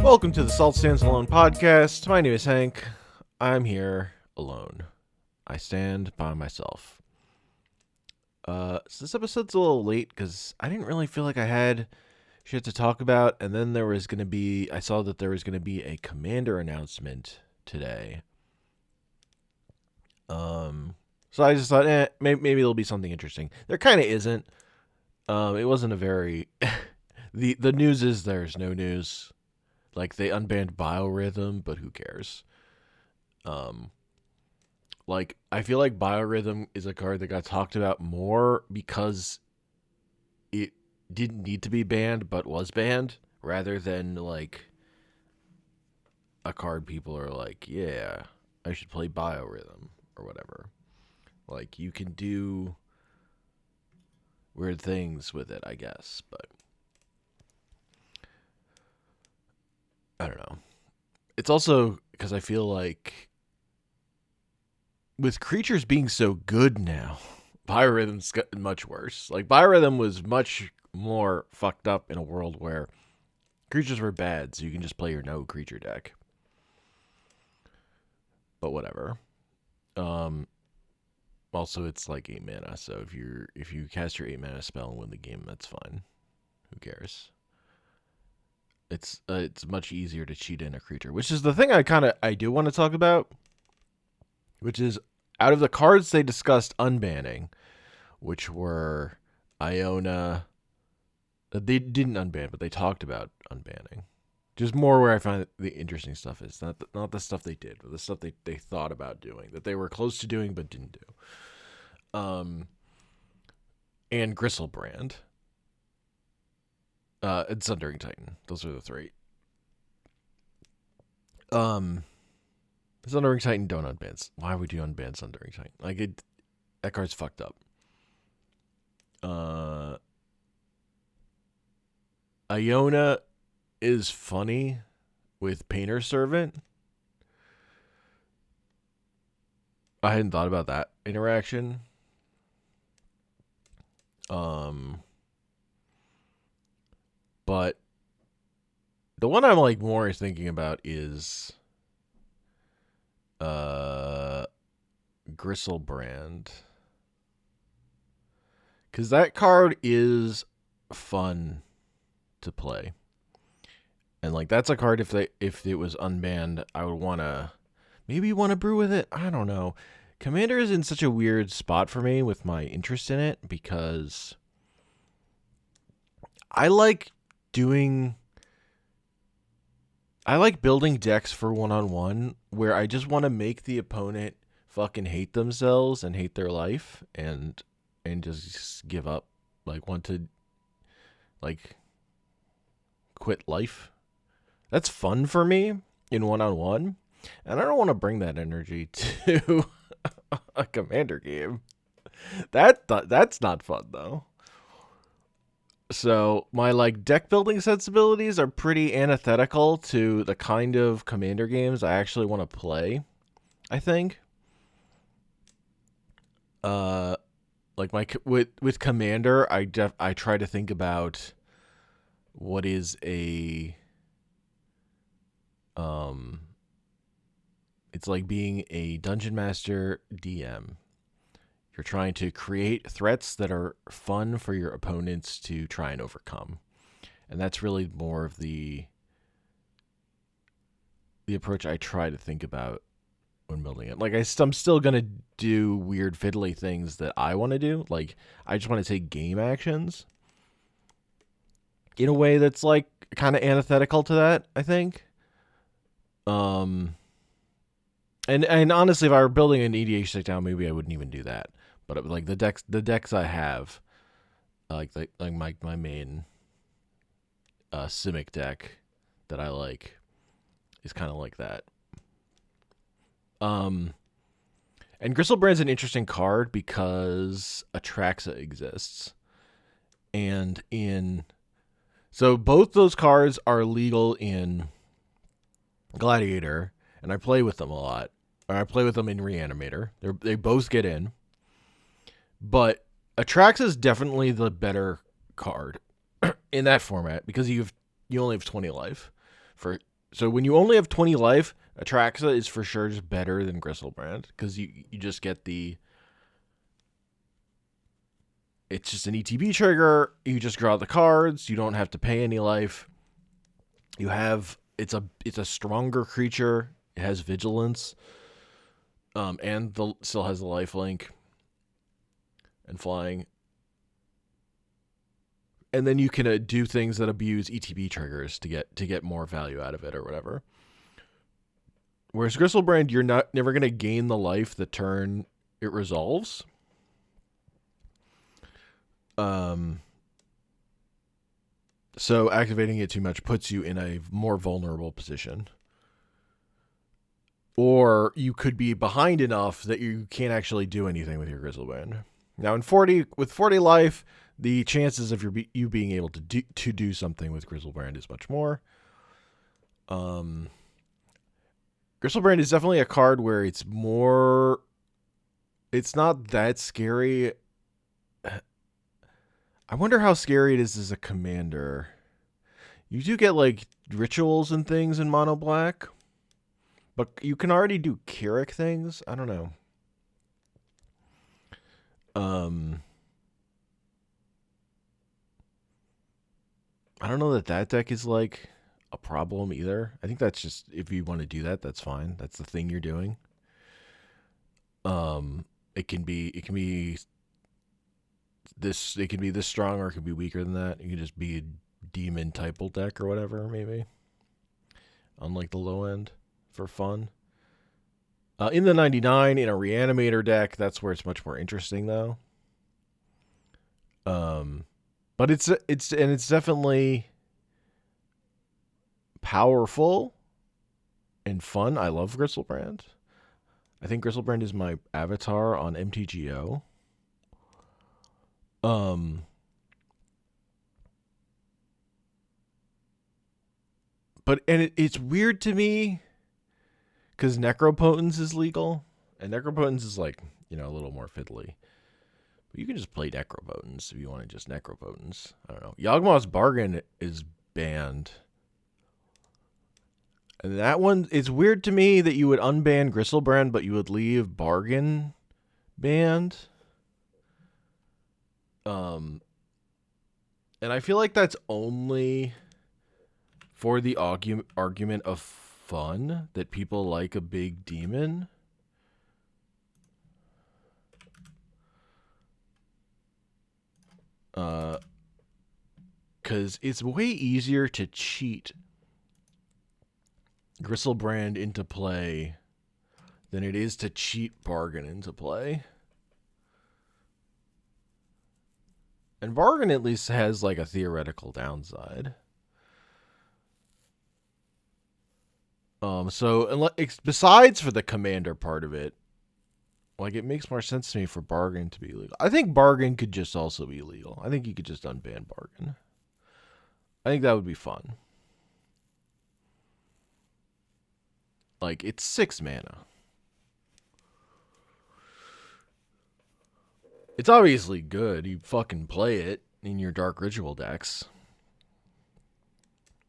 Welcome to the Salt Stands Alone podcast. My name is Hank. I'm here alone. I stand by myself. So this episode's a little late because I didn't really feel like I had shit to talk about, and then I saw that there was going to be a Commander announcement today. So I just thought, maybe it'll be something interesting. There kind of isn't. It wasn't a very... the news is there's no news. Like, they unbanned Biorhythm, but who cares? I feel like Biorhythm is a card that got talked about more because it didn't need to be banned, but was banned, rather than, like, a card people are like, yeah, I should play Biorhythm, or whatever. Like, you can do weird things with it, I guess, but... I don't know. It's also because I feel like with creatures being so good now, Biorhythm's gotten much worse. Like, Biorhythm was much more fucked up in a world where creatures were bad, so you can just play your no creature deck. But whatever. Also, it's like 8 mana, so if you cast your 8 mana spell and win the game, that's fine. Who cares? It's much easier to cheat in a creature, which is the thing I do want to talk about, which is out of the cards they discussed unbanning, which were Iona. They didn't unban, but they talked about unbanning. Just more where I find the interesting stuff is not the stuff they did, but the stuff they thought about doing, that they were close to doing but didn't do. And Gristlebrand. And Sundering Titan. Those are the three. Sundering Titan don't unban. Why would you unban Sundering Titan? Like, that card's fucked up. Iona is funny with Painter Servant. I hadn't thought about that interaction. But the one I'm like more thinking about is Gristlebrand. Because that card is fun to play. And like that's a card if it was unbanned, I would maybe want to brew with it. I don't know. Commander is in such a weird spot for me with my interest in it because I like building decks for one-on-one where I just want to make the opponent fucking hate themselves and hate their life and just give up, like want to like quit life. That's fun for me in one-on-one, and I don't want to bring that energy to a Commander game. That's not fun though. So my like deck building sensibilities are pretty antithetical to the kind of Commander games I actually want to play, I think. Like with Commander, I try to think about what is it's like being a Dungeon Master DM. You're trying to create threats that are fun for your opponents to try and overcome. And that's really more of the approach I try to think about when building it. Like, I'm still going to do weird fiddly things that I want to do. Like, I just want to take game actions in a way that's, like, kind of antithetical to that, I think. And honestly, if I were building an EDH deck down, maybe I wouldn't even do that. But like the decks I have, like my main Simic deck that I like is kind of like that. And Gristlebrand's an interesting card because Atraxa exists, and so both those cards are legal in Gladiator, and I play with them a lot. Or I play with them in Reanimator. They both get in. But Atraxa is definitely the better card in that format because you only have 20 life for So when you only have 20 life, Atraxa is for sure just better than Gristlebrand because you just get the. It's just an ETB trigger. You just draw the cards. You don't have to pay any life. You have it's a stronger creature. It has vigilance, and still has the lifelink and flying. And then you can do things that abuse ETB triggers to get more value out of it or whatever. Whereas Gristlebrand, you're never going to gain the life the turn it resolves. So activating it too much puts you in a more vulnerable position. Or you could be behind enough that you can't actually do anything with your Gristlebrand. Now with 40 life, the chances of you being able to do something with Gristlebrand is much more. Gristlebrand is definitely a card where it's not that scary. I wonder how scary it is as a commander. You do get like rituals and things in mono black, but you can already do Keurig things. I don't know. I don't know that deck is like a problem either. I think that's just, if you want to do that, that's fine. That's the thing you're doing. It can be this strong, or it could be weaker than that. You can just be a demon typal deck or whatever, maybe. Unlike the low end, for fun. In the 99, in a reanimator deck, that's where it's much more interesting, though. But it's definitely powerful and fun. I love Gristlebrand. I think Gristlebrand is my avatar on MTGO. But it's weird to me because Necropotence is legal, and Necropotence is like, a little more fiddly. But you can just play Necropotence if you want to just Necropotence. I don't know. Yawgmoth's Bargain is banned. And that one, it's weird to me that you would unban Gristlebrand, but you would leave Bargain banned. And I feel like that's only for the argument of fun, that people like a big demon. Because it's way easier to cheat Gristlebrand into play than it is to cheat Bargain into play. And Bargain at least has like a theoretical downside. So besides for the commander part of it, like, it makes more sense to me for Bargain to be legal. I think Bargain could just also be legal. I think you could just unban Bargain. I think that would be fun. Like, it's 6 mana. It's obviously good. You fucking play it in your Dark Ritual decks.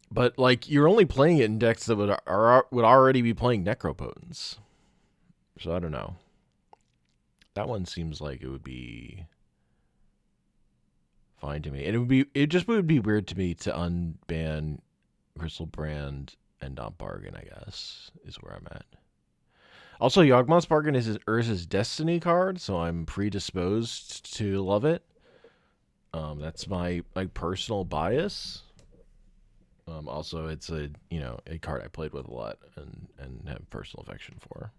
But, like, you're only playing it in decks that would already be playing Necropotence. So, I don't know. That one seems like it would be fine to me. And it just would be weird to me to unban Gristlebrand and not Bargain, I guess, is where I'm at. Also, Yawgmoth's Bargain is Urza's Destiny card, so I'm predisposed to love it. That's my personal bias. Also, it's a card I played with a lot and have personal affection for.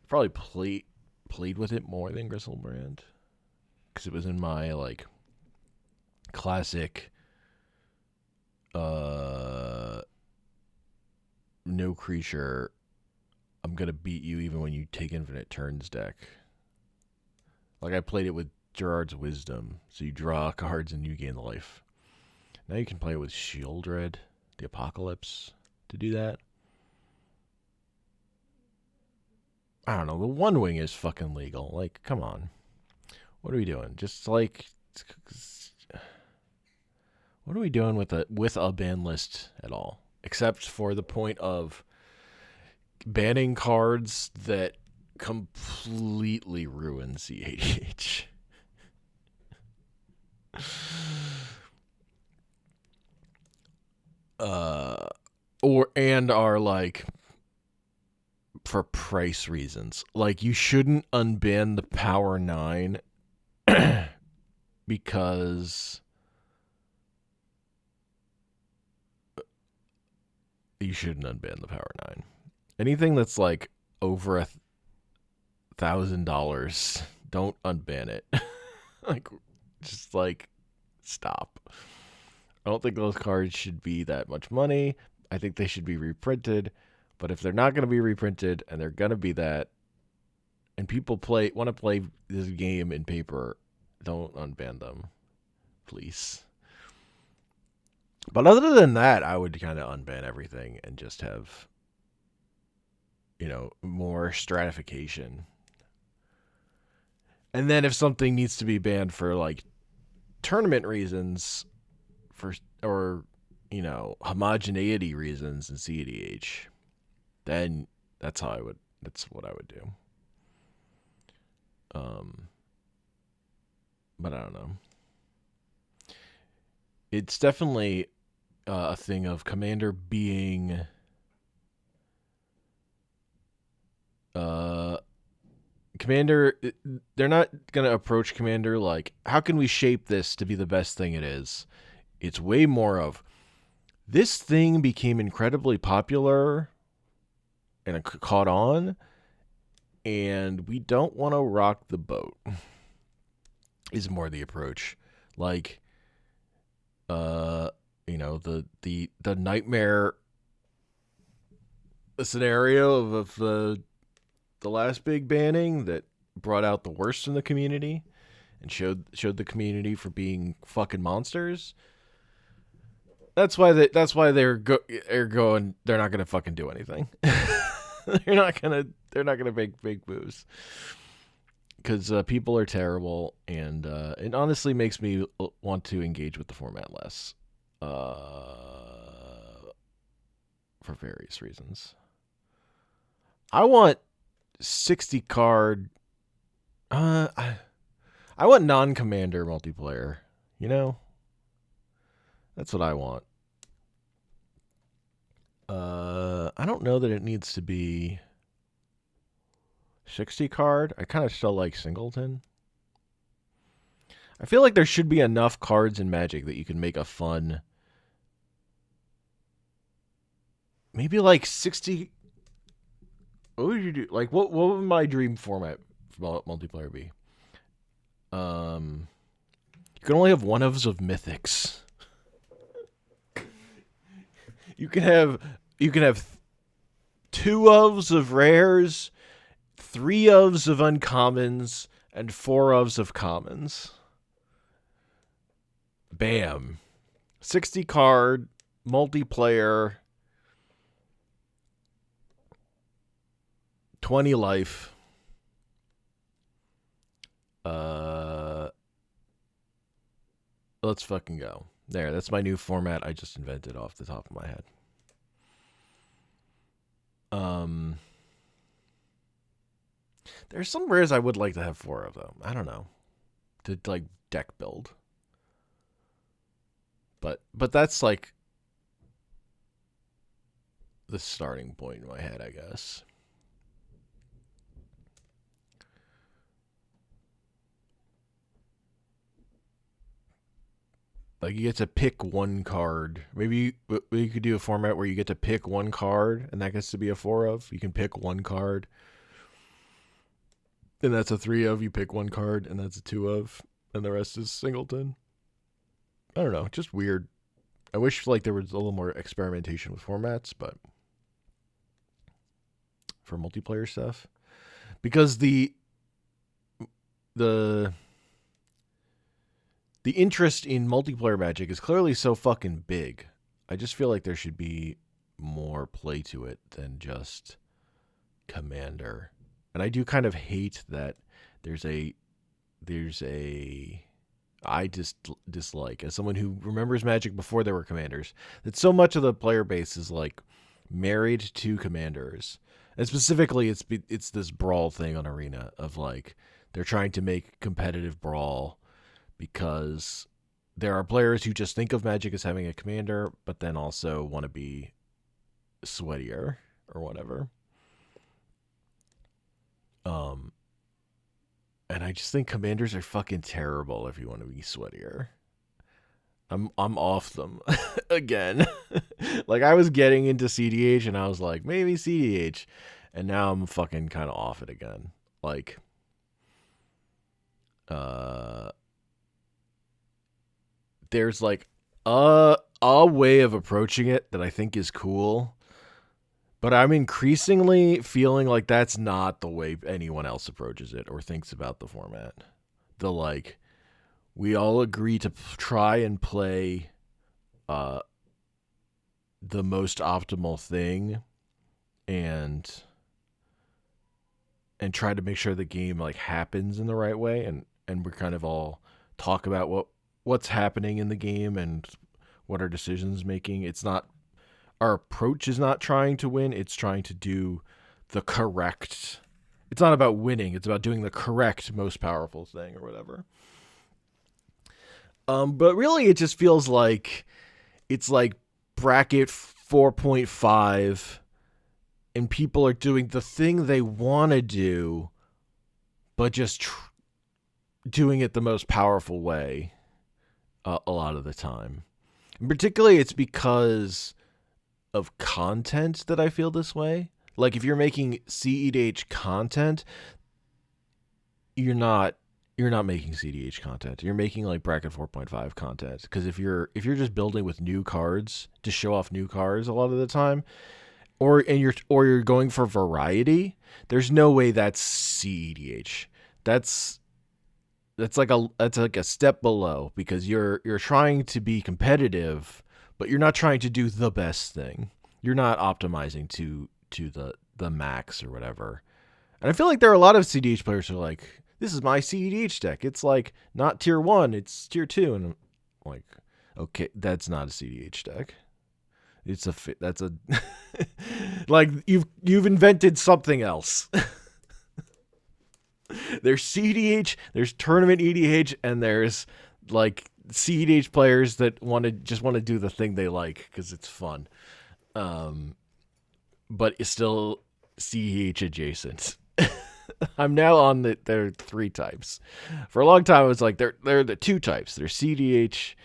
Probably played with it more than Gristlebrand, because it was in my like classic no creature, I'm gonna beat you even when you take infinite turns deck. Like, I played it with Gerard's Wisdom, so you draw cards and you gain life. Now you can play it with Shieldred, the Apocalypse, to do that. I don't know, the One Wing is fucking legal. Like, come on. What are we doing? Just like, what are we doing with a ban list at all? except for the point of banning cards that completely ruin EDH. And are like for price reasons. Like, you shouldn't unban the Power 9 because you shouldn't unban the Power 9. Anything that's like over $1,000, don't unban it. Like, just like, stop. I don't think those cards should be that much money. I think they should be reprinted. But if they're not going to be reprinted and they're going to be that, and people want to play this game in paper, don't unban them, please. But other than that, I would kind of unban everything and just have, more stratification. And then if something needs to be banned for like tournament reasons, or homogeneity reasons in CEDH, then that's what I would do. But I don't know. It's definitely a thing of Commander being Commander. They're not gonna approach Commander like, how can we shape this to be the best thing it is? It's way more of, this thing became incredibly popular and it caught on, and we don't want to rock the boat. Is more the approach. Like, the nightmare scenario of the last big banning that brought out the worst in the community and showed the community for being fucking monsters. That's why they're going. They're not gonna fucking do anything. They're not gonna make big moves because people are terrible, and it honestly makes me want to engage with the format less, for various reasons. I want 60 card. I want non-commander multiplayer. That's what I want. I don't know that it needs to be 60 card. I kind of still like singleton. I feel like there should be enough cards in Magic that you can make a fun, maybe like 60. What would you do? Like, what would my dream format for multiplayer be? You can only have one of mythics. You can have 2 of rares, 3 of uncommons, and 4 of commons. Bam. 60 card multiplayer, 20 life. Let's fucking go. There, that's my new format I just invented off the top of my head. There's some rares I would like to have 4 of, though. I don't know. To, like, deck build. But that's, like, the starting point in my head, I guess. Like, you get to pick one card. Maybe you could do a format where you get to pick one card, and that gets to be a 4 of. You can pick one card, and that's a 3 of. You pick one card, and that's a 2 of, and the rest is singleton. I don't know, just weird. I wish like there was a little more experimentation with formats, but for multiplayer stuff, because the interest in multiplayer Magic is clearly so fucking big. I just feel like there should be more play to it than just Commander. And I do kind of hate that there's a I just dislike, as someone who remembers Magic before there were commanders, that so much of the player base is like married to commanders, and specifically it's this brawl thing on Arena of like they're trying to make competitive brawl because there are players who just think of Magic as having a commander, but then also want to be sweatier or whatever. Um, and I just think commanders are fucking terrible if you want to be sweatier. I'm off them again. Like I was getting into CDH and I was like, maybe CDH. And now I'm fucking kind of off it again. Like there's like a way of approaching it that I think is cool. But I'm increasingly feeling like that's not the way anyone else approaches it or thinks about the format. The like we all agree to try and play the most optimal thing and try to make sure the game like happens in the right way, and we're kind of all talk about what's happening in the game and what our decisions making. It's not, our approach is not trying to win, it's trying to do the correct, it's not about winning, it's about doing the correct most powerful thing or whatever. But really it just feels like it's like bracket 4.5 and people are doing the thing they want to do but just doing it the most powerful way a lot of the time. And particularly it's because of content that I feel this way. Like if you're making CEDH content, you're not making CDH content. You're making like bracket 4.5 content, because if you're just building with new cards to show off new cards a lot of the time, or you're going for variety, there's no way that's CEDH. That's like a step below, because you're trying to be competitive, but you're not trying to do the best thing. You're not optimizing to the max or whatever. And I feel like there are a lot of CDH players who are like, this is my CEDH deck. It's like not tier 1, it's tier 2. And I'm like, okay, that's not a CEDH deck. That's a like you've invented something else. There's CEDH, there's tournament EDH, and there's like CEDH players that want to do the thing they like because it's fun. But it's still CEDH adjacent. I'm now on there are 3 types. For a long time, I was like, they're the 2 types. There's CDH,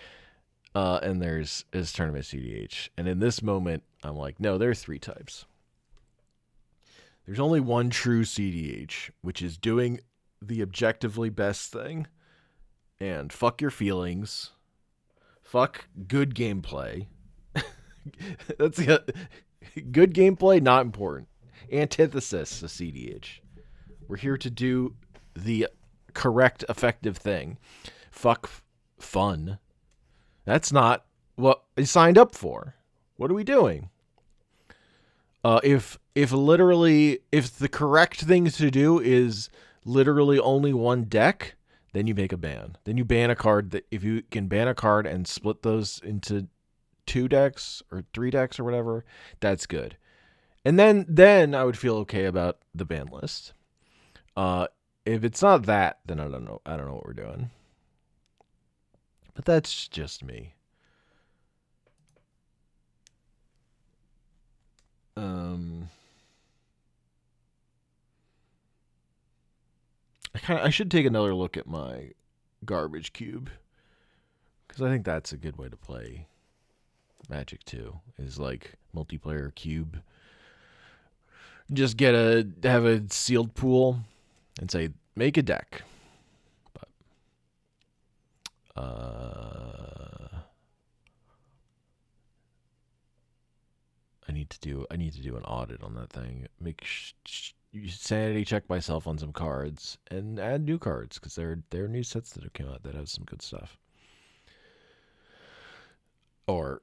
and there's tournament CDH. And in this moment, I'm like, no, there are 3 types. There's only one true CDH, which is doing the objectively best thing. And fuck your feelings. Fuck good gameplay. That's good gameplay, not important. Antithesis to CDH. We're here to do the correct, effective thing. Fuck fun. That's not what I signed up for. What are we doing? If the correct thing to do is literally only one deck, then you make a ban. Then you ban a card. That if you can ban a card and split those into 2 decks or 3 decks or whatever, that's good. And then I would feel okay about the ban list. If it's not that, then I don't know what we're doing. But that's just me. I should take another look at my garbage cube, because I think that's a good way to play Magic too. Is like multiplayer cube. Just have a sealed pool and say make a deck. But I need to do an audit on that thing. Sanity check myself on some cards and add new cards, because there are new sets that have come out that have some good stuff. Or,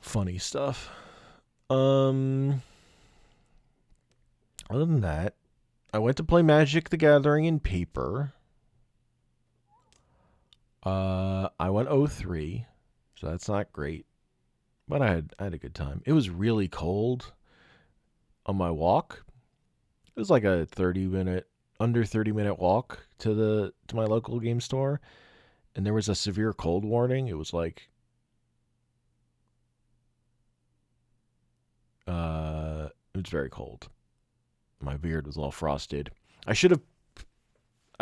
funny stuff. Other than that, I went to play Magic the Gathering in paper. I went 03, so that's not great, but I had a good time. It was really cold on my walk. It was like a under 30-minute walk to my local game store, and there was a severe cold warning. It was like it was very cold. My beard was all frosted. I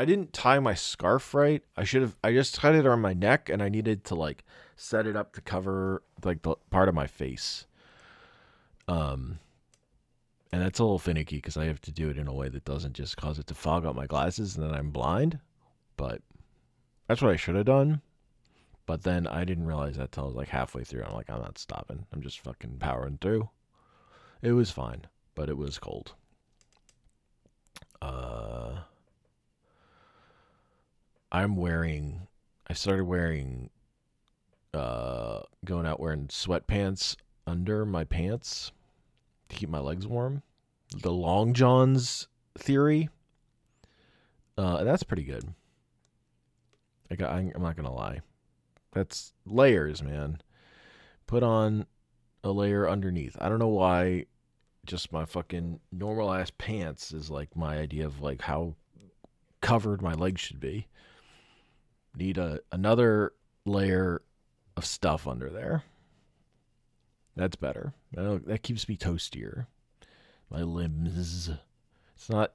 didn't tie my scarf right. I just tied it around my neck, and I needed to like set it up to cover like the part of my face. Um and that's a little finicky because I have to do it in a way that doesn't just cause it to fog up my glasses and then I'm blind. But that's what I should have done. But then I didn't realize that till I was like halfway through. I'm like, I'm not stopping. I'm just fucking powering through. It was fine, but it was cold. I started wearing, going out wearing sweatpants under my pants to keep my legs warm. The long johns theory. And that's pretty good. I'm not going to lie. That's layers, man. Put on a layer underneath. I don't know why just my fucking normal ass pants is like my idea of like how covered my legs should be. Need another layer of stuff under there. That's better. That keeps me toastier. My limbs. It's not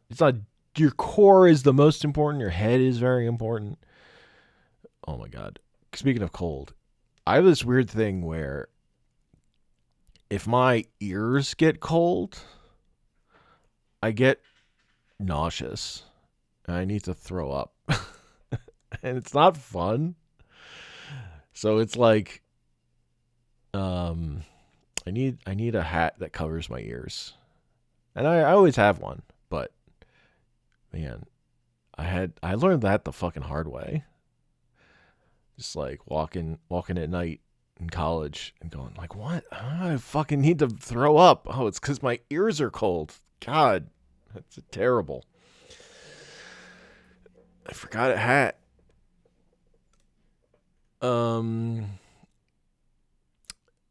your core is the most important. Your head is very important. Oh my god. Speaking of cold, I have this weird thing where if my ears get cold, I get nauseous. And I need to throw up. And it's not fun. So it's like I need a hat that covers my ears. And I always have one, but man, I learned that the fucking hard way. Just like walking at night in college and going like, what? I fucking need to throw up. Oh, it's because my ears are cold. God, that's terrible. I forgot a hat. And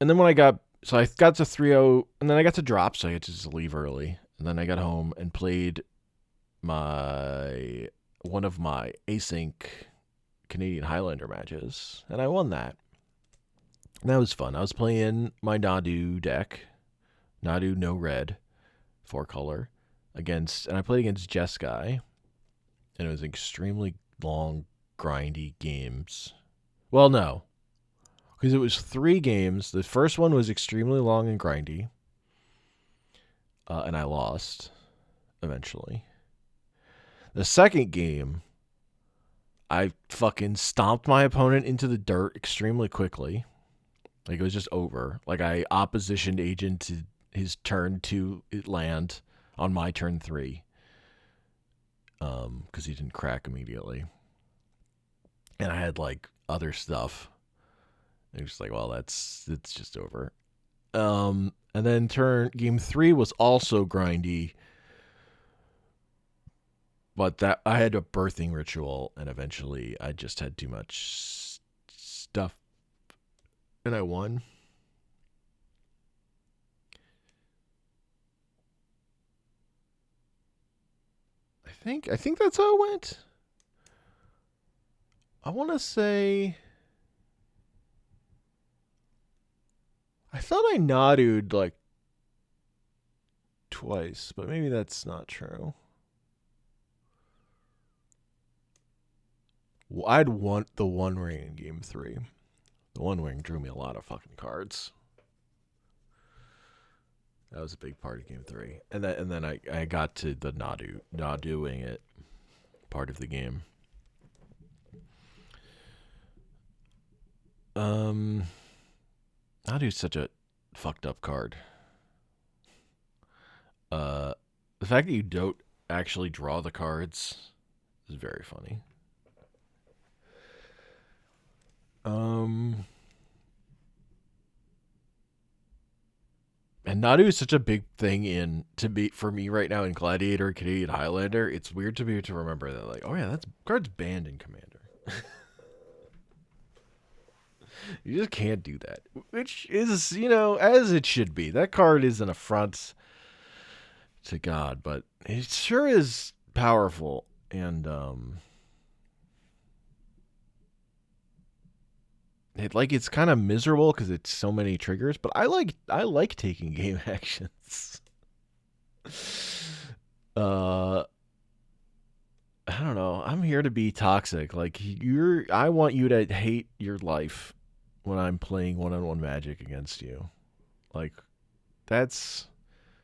then when I got to 3-0, and then I got to drop, so I had to just leave early. And then I got home and played one of my async Canadian Highlander matches, and I won that. And that was fun. I was playing my Nadu deck, Nadu no red, 4-color, and I played against Jeskai, and it was extremely long, grindy games. Well, no, because it was 3 games. The first one was extremely long and grindy, and I lost eventually. The second game, I fucking stomped my opponent into the dirt extremely quickly. Like, it was just over. Like, I oppositioned agent to his turn 2 land on my turn 3. Because he didn't crack immediately. And I had, like, other stuff. It was like, well, it's just over. And then game 3 was also grindy. But that I had a birthing ritual, and eventually I just had too much stuff, and I won. I think that's how it went. I want to say I thought I nodded like twice, but maybe that's not true. I'd want the One Ring in game 3. The One Ring drew me a lot of fucking cards. That was a big part of game 3. And then I got to the doing it part of the game. Nadu's such a fucked up card. The fact that you don't actually draw the cards is very funny. And Nadu is such a big thing for me right now in Gladiator, Canadian Highlander. It's weird to me to remember that, like, oh yeah, that's card's banned in Commander. You just can't do that. Which is, as it should be. That card is an affront to God, but it sure is powerful. And it's kind of miserable because it's so many triggers, but I like taking game actions. I don't know. I'm here to be toxic. I want you to hate your life when I'm playing one-on-one Magic against you. That's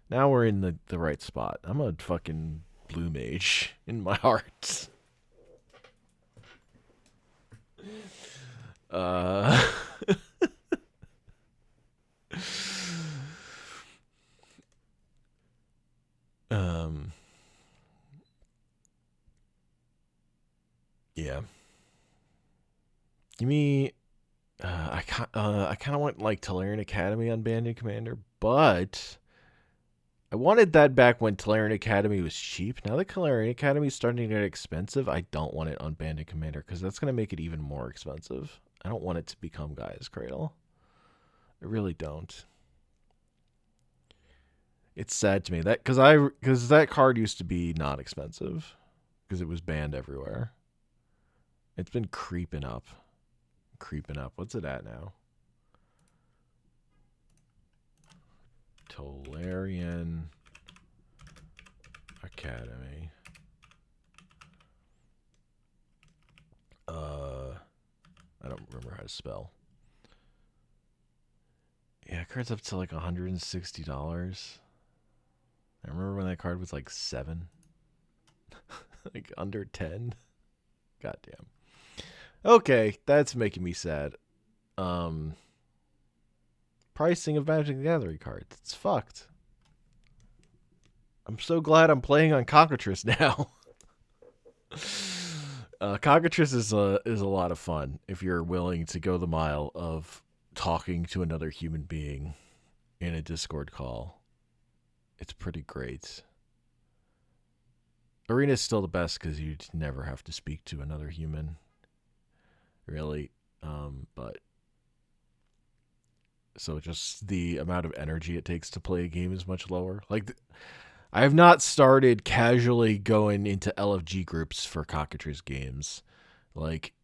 now we're in the right spot. I'm a fucking blue mage in my heart. Yeah. Give me. I kind of want Tolarian Academy on Bandit Commander, but I wanted that back when Tolarian Academy was cheap. Now that Tolarian Academy is starting to get expensive, I don't want it on Bandit Commander because that's going to make it even more expensive. I don't want it to become Gaia's Cradle. I really don't. It's sad to me because that card used to be not expensive because it was banned everywhere. It's been creeping up. What's it at now? Tolarian Academy. I don't remember how to spell. Yeah, card's up to like $160. I remember when that card was like 7. Like under 10. Goddamn. Okay, that's making me sad. Pricing of Magic the Gathering cards. It's fucked. I'm so glad I'm playing on Cockatrice now. Cockatrice is a lot of fun if you're willing to go the mile of talking to another human being in a Discord call. It's pretty great. Arena is still the best because you never have to speak to another human. Really. But so just the amount of energy it takes to play a game is much lower. I have not started casually going into LFG groups for Cockatrice games.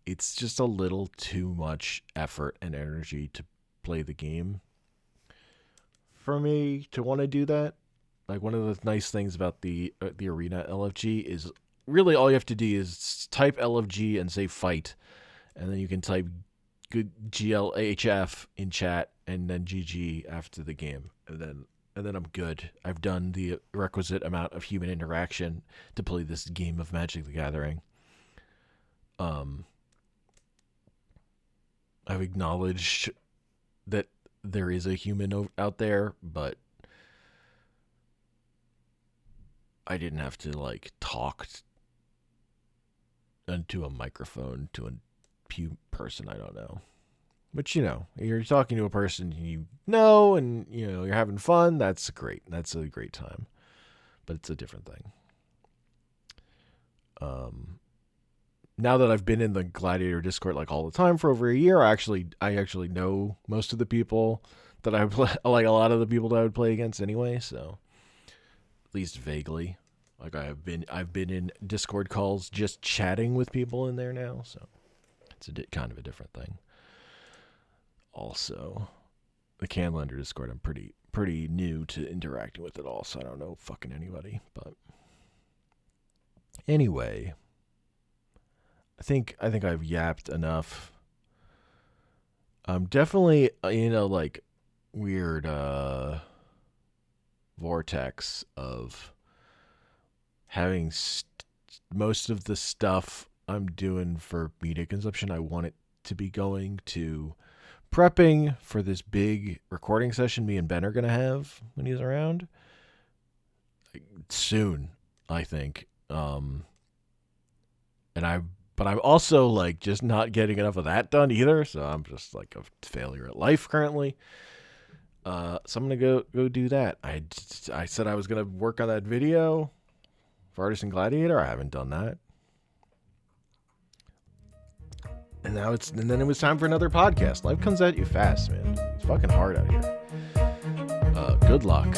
It's just a little too much effort and energy to play the game for me to want to do that. One of the nice things about the Arena LFG is really all you have to do is type LFG and say fight, and then you can type good GLHF in chat and then GG after the game, and then I'm good. I've done the requisite amount of human interaction to play this game of Magic the Gathering. I've acknowledged that there is a human out there, but I didn't have to talk into a microphone to a person I don't know. But you're talking to a person you know, and you're having fun. That's great. That's a great time. But it's a different thing. Now that I've been in the Gladiator Discord all the time for over a year, I actually know most of the people that I play, a lot of the people that I would play against anyway. So at least vaguely, I've been in Discord calls just chatting with people in there now. So it's kind of a different thing. Also, the Canlander Discord, I'm pretty new to interacting with it all, so I don't know fucking anybody. But anyway, I think I've yapped enough. I'm definitely in a weird vortex of having most of the stuff I'm doing for media consumption. I want it to be going to prepping for this big recording session me and Ben are going to have when he's around soon, I think. But I'm also just not getting enough of that done either. So I'm just a failure at life currently. So I'm going to go do that. I said I was going to work on that video for Artisan Gladiator. I haven't done that. And and then it was time for another podcast. Life comes at you fast, man. It's fucking hard out here. Good luck.